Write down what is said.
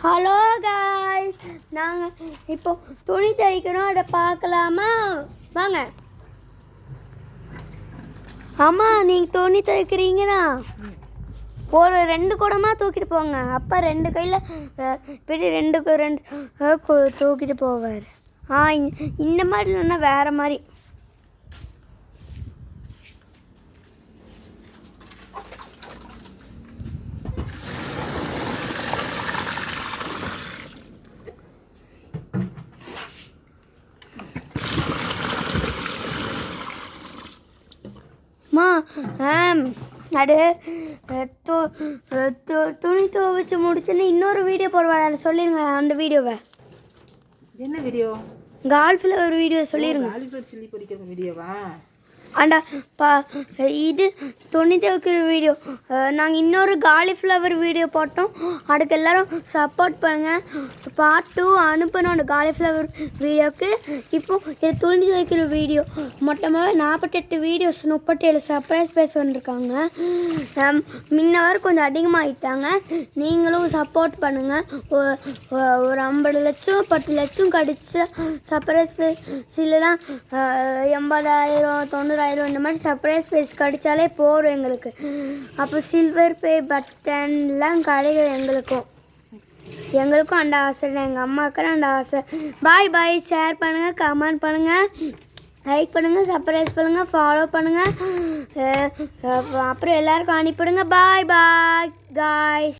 Hello guys, நாங்கள் இப்போ துணி தைக்கிறோம். அதை பார்க்கலாமா? வாங்க. ஆமாம், நீங்கள் துணி தைக்கிறீங்கன்னா ஒரு 2 குடமாக தூக்கிட்டு போங்க. அப்போ 2 கையில் இப்படி 2 தூக்கிட்டு போவார். இந்த மாதிரி இல்லைன்னா வேறு மாதிரி. அது துணி துவைச்சு முடிச்சுன்னு இன்னொரு வீடியோ போடுவார். அதை சொல்லிடுங்க. அந்த வீடியோவை என்ன வீடியோ? கால்ஃபில் ஒரு வீடியோ சொல்லிடுங்க. காலிஃப்ளவர் சில்லி பொரிக்கிற வீடியோவா? ஆண்டா இது துணி துவைக்கிற வீடியோ. நாங்கள் இன்னொரு காலிஃப்ளவர் வீடியோ போட்டோம். அதுக்கு எல்லோரும் சப்போர்ட் பண்ணுங்கள். பார்ட் 2 அனுப்பணும் அந்த காலிஃப்ளவர் வீடியோவுக்கு. இப்போது இது துணி துவைக்கிற வீடியோ மொத்தமாக 48 வீடியோஸ் 37 சர்ப்ரைஸ் பேச வந்திருக்காங்க. முன்னவர் கொஞ்சம் அதிகமாகிட்டாங்க. நீங்களும் சப்போர்ட் பண்ணுங்கள். ஒரு 50 லட்சம் 10 லட்சம் கடிச்சு சர்ப்ரைஸ் பேஸ் இல்லைனா 80,000 90,000 இந்த மாதிரி சர்ப்ரைஸ் பேஸ் கிடைச்சாலே போதும் எங்களுக்கு. அப்போ சில்வர் பே பட்டன்லாம் கிடைக்கும் எங்களுக்கும் அந்த ஆசை. எங்கள் அம்மாவுக்கு அந்த ஆசை. பாய் பாய். ஷேர் பண்ணுங்கள், கமெண்ட் பண்ணுங்கள், லைக் பண்ணுங்கள், சப்ஸ்கிரைப் பண்ணுங்கள், ஃபாலோ பண்ணுங்கள். அப்புறம் எல்லாருக்கும் அனுப்பிவிடுங்க. பாய் பாய் காய்ஸ்.